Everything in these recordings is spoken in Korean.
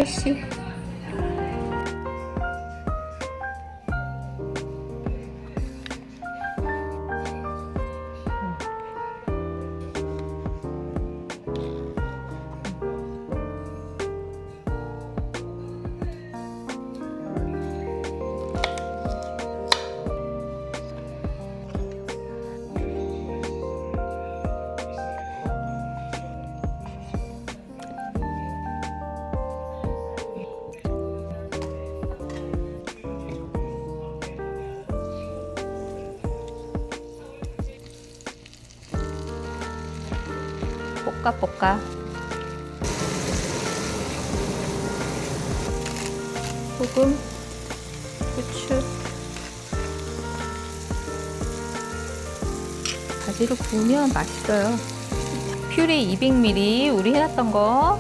아저씨. 볶아. 소금, 후추, 바지를 구우면 맛있어요. 퓨레 200ml 우리 해놨던 거.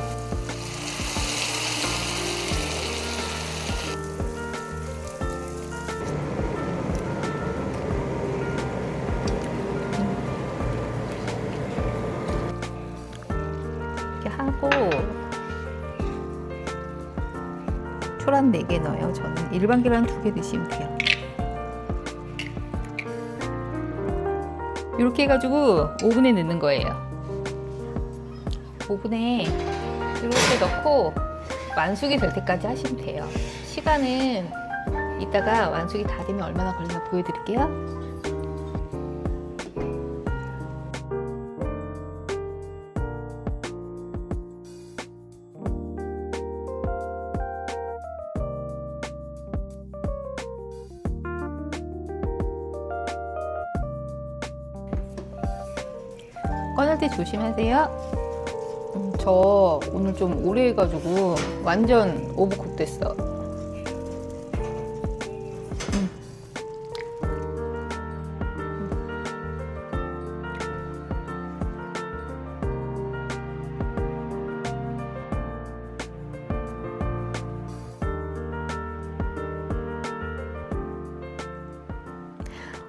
하고 초란 4개 넣어요. 저는 일반 계란 2개 드시면 돼요. 이렇게 해가지고 오븐에 넣는 거예요. 오븐에 이렇게 넣고 완숙이 될 때까지 하시면 돼요. 시간은 이따가 완숙이 다 되면 얼마나 걸리나 보여드릴게요. 꺼낼 때 조심하세요. 저 오늘 좀 오래 해가지고 완전 오버쿡 됐어.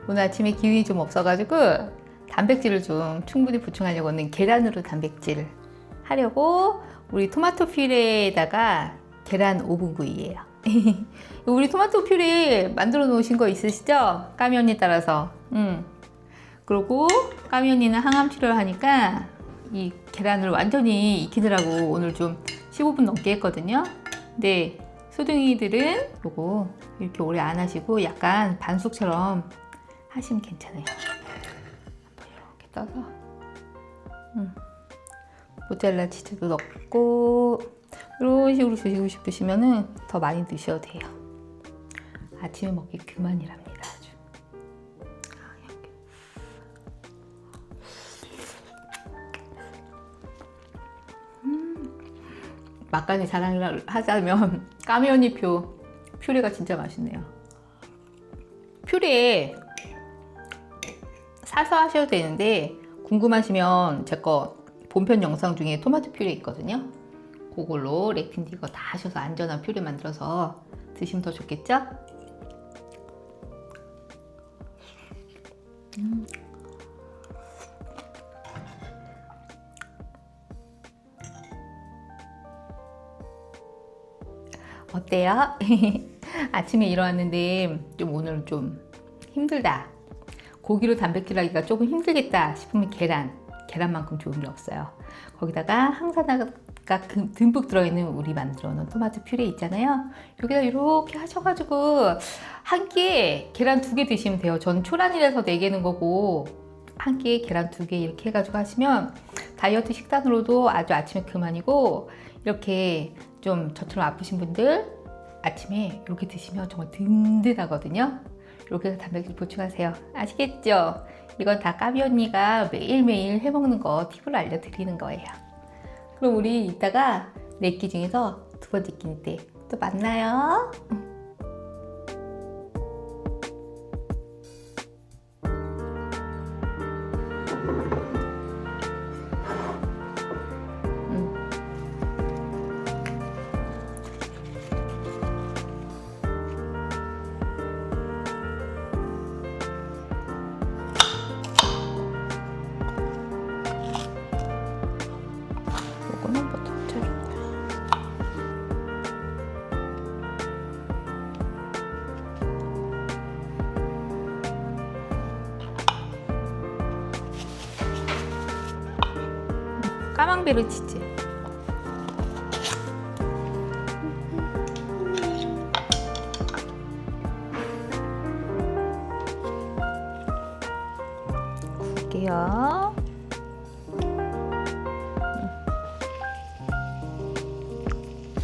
오늘 아침에 기운이 좀 없어가지고 단백질을 좀 충분히 보충하려고는 계란으로 단백질 하려고 우리 토마토 퓨레에다가 계란 오븐구이예요. 우리 토마토 퓨레 만들어 놓으신 거 있으시죠? 까미 언니 따라서. 그리고 까미 언니는 항암 치료를 하니까 이 계란을 완전히 익히느라고 오늘 좀 15분 넘게 했거든요. 근데 소둥이들은 요거 이렇게 오래 안 하시고 약간 반숙처럼 하시면 괜찮아요. 떠서 모짜렐라 치즈도 넣고 이런 식으로 드시고 싶으시면 더 많이 드셔도 돼요. 아침에 먹기 그만이랍니다. 아주. 막간의 자랑을 하자면 까미 언니 퓨레가 진짜 맛있네요. 퓨레 사서 하셔도 되는데 궁금하시면 제 거 본편 영상 중에 토마토 퓨레 있거든요. 그걸로 렉틴 이거 다 하셔서 안전한 퓨레 만들어서 드시면 더 좋겠죠? 어때요? 아침에 일어났는데 좀 오늘 좀 힘들다. 고기로 단백질 하기가 조금 힘들겠다 싶으면 계란만큼 좋은 게 없어요. 거기다가 항산화가 듬뿍 들어있는 우리 만들어 놓은 토마토 퓨레 있잖아요. 여기다 이렇게 하셔가지고 한 끼에 계란 2개 드시면 돼요. 전 초란이라서 4개는 거고 한 끼에 계란 2개 이렇게 해가지고 하시면 다이어트 식단으로도 아주 아침에 그만이고, 이렇게 좀 저처럼 아프신 분들 아침에 이렇게 드시면 정말 든든하거든요. 이렇게 해서 단백질 보충하세요. 아시겠죠? 이건 다 까비 언니가 매일매일 해먹는 거 팁을 알려드리는 거예요. 그럼 우리 이따가 4끼 중에서 2번째 끼 때 또 만나요. 요거는 뭐 전체로. 까망베르 치즈. 구울게요.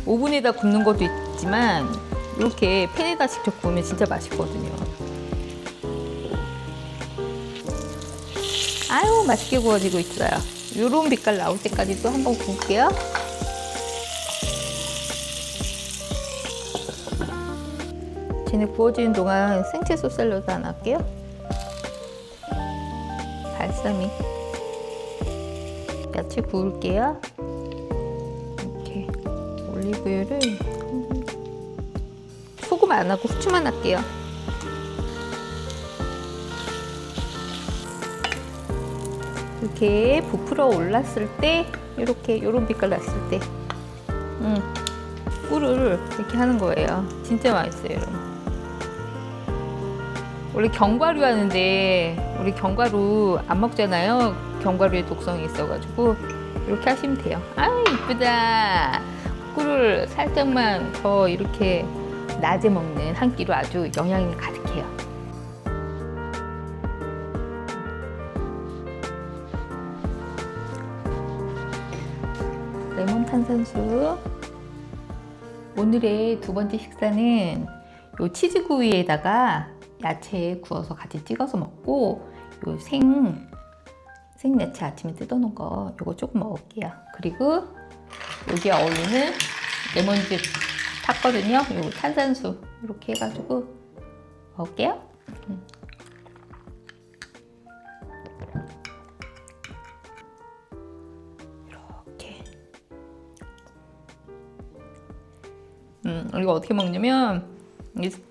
오븐에다 굽는 것도 있지만 이렇게 팬에다 직접 구우면 진짜 맛있거든요. 아유, 맛있게 구워지고 있어요. 요런 빛깔 나올 때까지 또 한번 구울게요. 쟤네 구워지는 동안 생채소 샐러드 하나 할게요. 발사믹. 야채 구울게요. 이렇게 올리브유를 소금 안 하고 후추만 할게요. 이렇게 부풀어 올랐을 때, 이렇게 요런 빛깔 났을 때 꿀을 이렇게 하는 거예요. 진짜 맛있어요, 여러분. 원래 견과류 하는데 우리 견과류 안 먹잖아요. 견과류에 독성이 있어가지고 이렇게 하시면 돼요. 아유, 이쁘다. 꿀을 살짝만 더 이렇게 낮에 먹는 한 끼로 아주 영양이 가득해요. 레몬 탄산수. 오늘의 두 번째 식사는 요 치즈구이에다가 야채 구워서 같이 찍어서 먹고, 요 생야채 아침에 뜯어놓은 거 요거 조금 먹을게요. 그리고 여기에 어울리는 레몬즙 탔거든요. 요 탄산수 이렇게 해가지고 먹을게요. 이렇게. 이거 어떻게 먹냐면,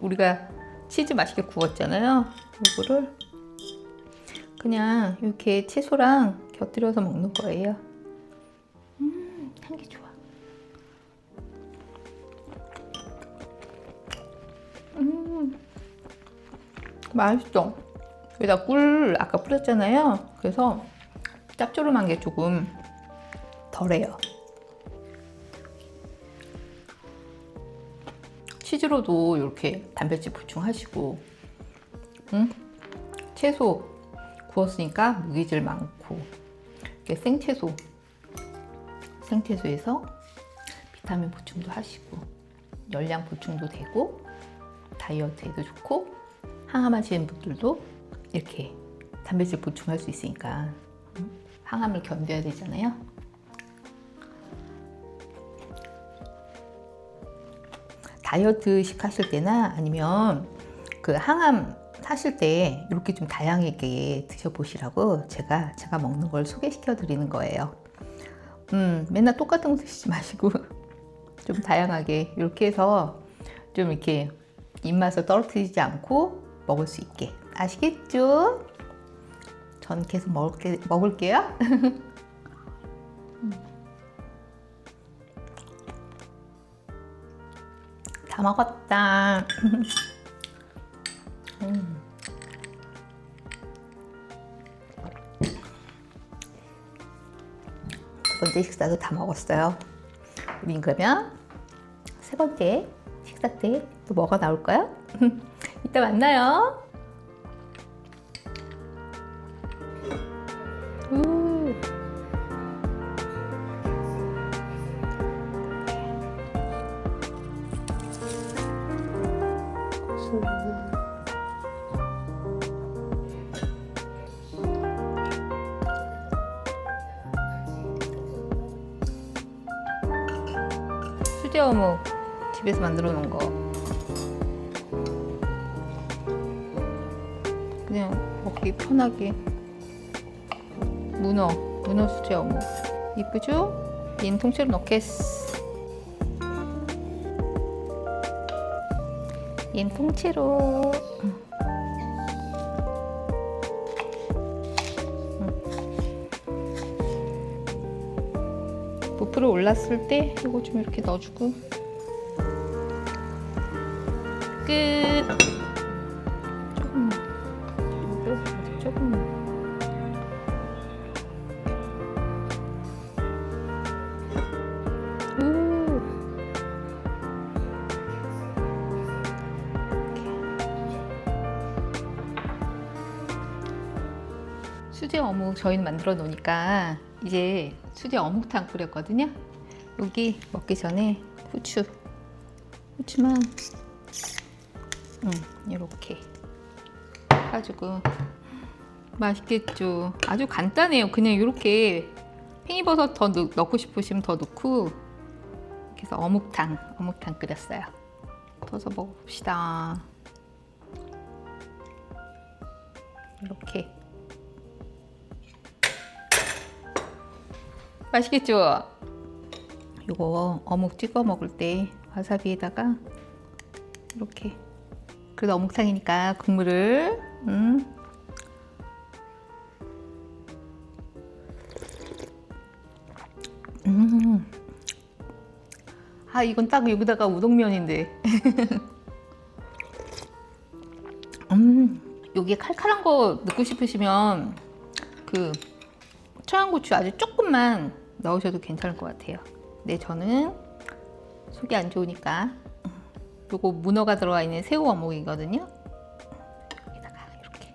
우리가 치즈 맛있게 구웠잖아요. 이거를 그냥 이렇게 채소랑 곁들여서 먹는 거예요. 향기 좋아. 맛있어. 여기다 꿀 아까 뿌렸잖아요. 그래서 짭조름한 게 조금 덜해요. 치즈로도 이렇게 단백질 보충하시고, 채소 구웠으니까 무기질 많고, 이렇게 생채소에서 비타민 보충도 하시고, 열량 보충도 되고, 다이어트에도 좋고, 항암하시는 분들도 이렇게 단백질 보충할 수 있으니까 항암을 견뎌야 되잖아요. 다이어트식 하실 때나 아니면 그 항암 하실 때 이렇게 좀 다양하게 드셔보시라고 제가 먹는 걸 소개시켜 드리는 거예요. 맨날 똑같은 거 드시지 마시고 좀 다양하게 이렇게 해서 좀 이렇게 입맛을 떨어뜨리지 않고 먹을 수 있게. 아시겠죠? 전 계속 먹을게요. 다 먹었다. 두 번째 식사도 다 먹었어요. 우린 그러면 세 번째 식사 때 또 뭐가 나올까요? 이따 만나요. 수제 어묵 집에서 만들어 놓은 거 그냥 먹기 편하게. 문어 수제 어묵 이쁘죠? 인 통째로 넣겠어. 인 통째로. 부풀어 올랐을 때 이거 좀 이렇게 넣어주고 끝. 조금만. 수제 어묵 저희는 만들어 놓으니까 이제 수제 어묵탕 끓였거든요. 여기 먹기 전에 후추만 이렇게 해가지고 맛있겠죠. 아주 간단해요. 그냥 이렇게 팽이버섯 더 넣고 싶으시면 더 넣고 이렇게 해서 어묵탕 끓였어요. 터서 먹어봅시다. 이렇게 맛있겠죠? 이거 어묵 찍어 먹을 때 와사비에다가 이렇게, 그래도 어묵탕이니까 국물을 아, 이건 딱 여기다가 우동면인데 여기에 칼칼한 거 넣고 싶으시면 그 청양고추 아주 조금만 넣으셔도 괜찮을 것 같아요. 근데 저는 속이 안 좋으니까 요거 문어가 들어가 있는 새우 어묵이거든요. 여기다가 이렇게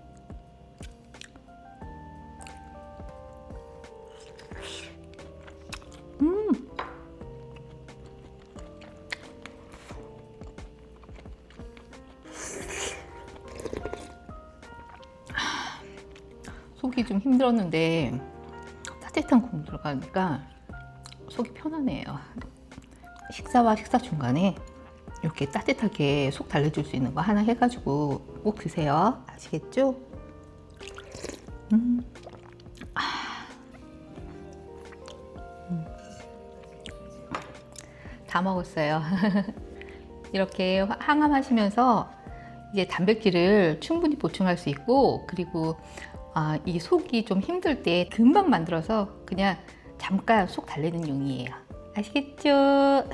속이 좀 힘들었는데 따뜻한 국물 들어가니까 속이 편하네요. 식사와 식사 중간에 이렇게 따뜻하게 속 달래줄 수 있는 거 하나 해가지고 꼭 드세요. 아시겠죠? 다 먹었어요. 이렇게 항암하시면서 이제 단백질을 충분히 보충할 수 있고, 그리고 이 속이 좀 힘들 때 금방 만들어서 그냥 잠깐 속 달래는 용이에요. 아시겠죠?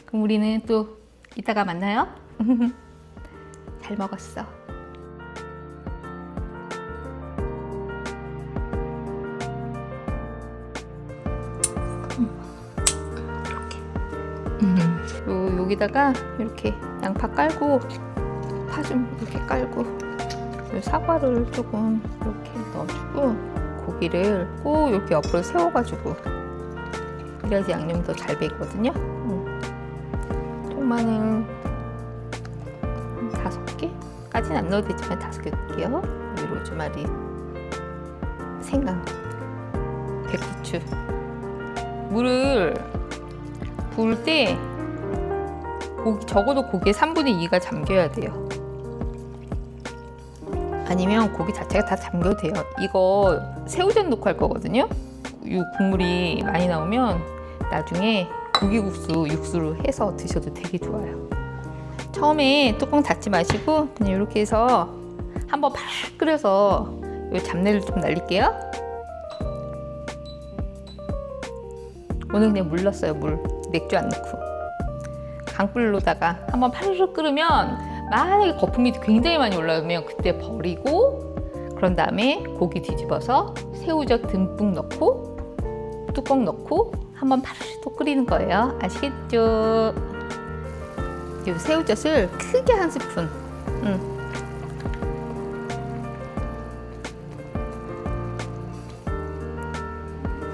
그럼 우리는 또 이따가 만나요. 잘 먹었어. 이렇게. 여기다가 이렇게 양파 깔고 파 좀 이렇게 깔고 사과를 조금 이렇게 넣어주고 고기를 꼭 이렇게 옆으로 세워가지고 그래야지 양념이 더 잘 배거든요. 통마늘 5개까지는 안 넣어도 되지만 5개 넣을게요. 로즈마리, 생강, 백후추. 물을 부을 때 적어도 고기의 3분의 2가 잠겨야 돼요. 아니면 고기 자체가 다 잠겨도 돼요. 이거 새우젓 넣고 할 거거든요. 이 국물이 많이 나오면 나중에 고기국수 육수로 해서 드셔도 되게 좋아요. 처음에 뚜껑 닫지 마시고 그냥 이렇게 해서 한번 팍 끓여서 이 잡내를 좀 날릴게요. 오늘 그냥 물 넣었어요. 물. 맥주 안 넣고. 강불로다가 한번 파르르 끓으면 만약에 거품이 굉장히 많이 올라오면 그때 버리고, 그런 다음에 고기 뒤집어서 새우젓 듬뿍 넣고 뚜껑 넣고 한번 파르르 또 끓이는 거예요. 아시겠죠? 이 새우젓을 크게 한 스푼.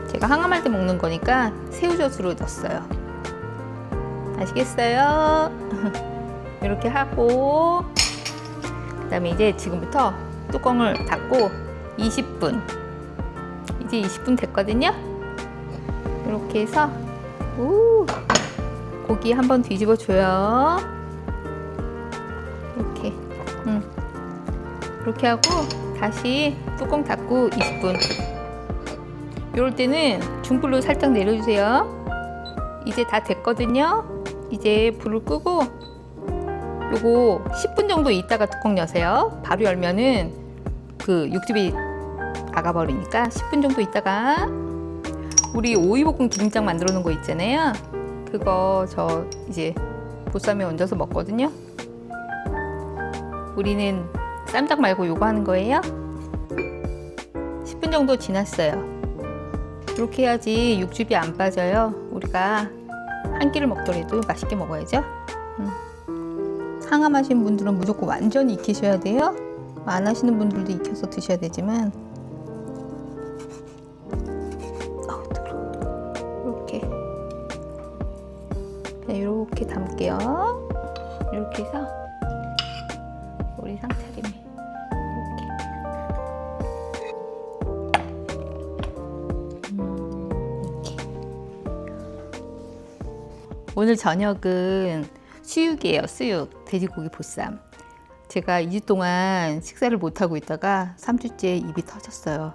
제가 항암할 때 먹는 거니까 새우젓으로 넣었어요. 아시겠어요? 이렇게 하고 그 다음에 이제 지금부터 뚜껑을 닫고 20분, 이제 20분 됐거든요. 이렇게 해서 고기 한번 뒤집어 줘요. 이렇게 이렇게 하고 다시 뚜껑 닫고 20분. 이럴 때는 중불로 살짝 내려주세요. 이제 다 됐거든요. 이제 불을 끄고 요거 10분 정도 있다가 뚜껑 여세요. 바로 열면은 그 육즙이 나가버리니까 10분 정도 있다가 우리 오이볶음 기름장 만들어 놓은 거 있잖아요. 그거 저 이제 보쌈에 얹어서 먹거든요. 우리는 쌈장 말고 요거 하는 거예요. 10분 정도 지났어요. 이렇게 해야지 육즙이 안 빠져요. 우리가 한 끼를 먹더라도 맛있게 먹어야죠. 항암하신 분들은 무조건 완전히 익히셔야 돼요. 안 하시는 분들도 익혀서 드셔야 되지만 이렇게 담을게요. 이렇게 해서 우리 상차림에 이렇게. 오늘 저녁은 수육이에요. 수육, 돼지고기 보쌈. 제가 2주 동안 식사를 못하고 있다가 3주째 입이 터졌어요.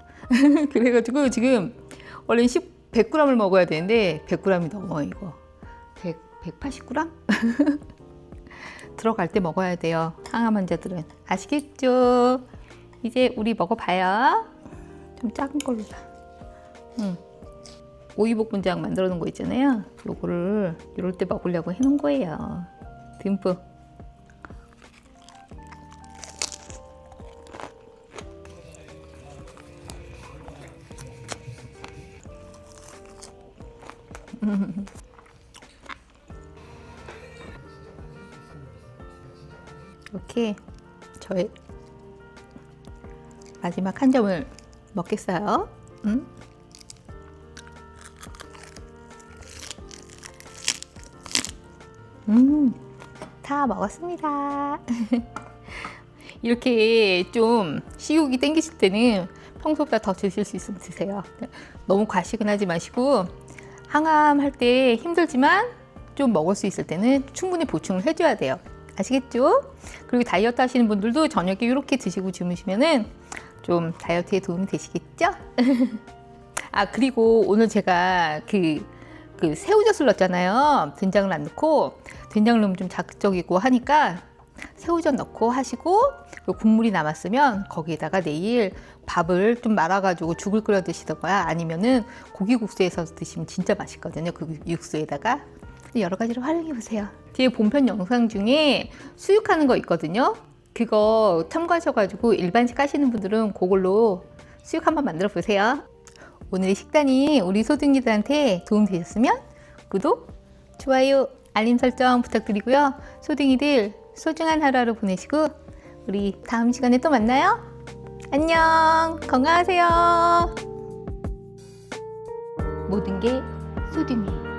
그래가지고 지금 원래 100g을 먹어야 되는데 100g이 넘어 이거. 180g? 들어갈 때 먹어야 돼요. 항암 환자들은. 아시겠죠? 이제 우리 먹어봐요. 좀 작은 걸로다. 오이볶음장 만들어 놓은 거 있잖아요. 요거를 이럴 때 먹으려고 해놓은 거예요. 듬뿍. 이렇게 저의 마지막 한 점을 먹겠어요. 다 먹었습니다. 이렇게 좀 식욕이 땡기실 때는 평소보다 더 드실 수 있으면 드세요. 너무 과식은 하지 마시고 항암할 때 힘들지만 좀 먹을 수 있을 때는 충분히 보충을 해줘야 돼요. 아시겠죠? 그리고 다이어트 하시는 분들도 저녁에 이렇게 드시고 주무시면은 좀 다이어트에 도움이 되시겠죠? 아, 그리고 오늘 제가 그 새우젓을 넣었잖아요. 된장을 안 넣고, 된장을 넣으면 좀 자극적이고 하니까 새우젓 넣고 하시고, 국물이 남았으면 거기에다가 내일 밥을 좀 말아가지고 죽을 끓여 드시던가 아니면은 고기국수에서 드시면 진짜 맛있거든요. 그 육수에다가. 여러 가지로 활용해 보세요. 제 본편 영상 중에 수육하는 거 있거든요. 그거 참고하셔가지고 일반식 하시는 분들은 그걸로 수육 한번 만들어 보세요. 오늘의 식단이 우리 소등이들한테 도움 되셨으면 구독, 좋아요, 알림 설정 부탁드리고요. 소등이들 소중한 하루하루 보내시고 우리 다음 시간에 또 만나요. 안녕, 건강하세요. 모든 게 소등이.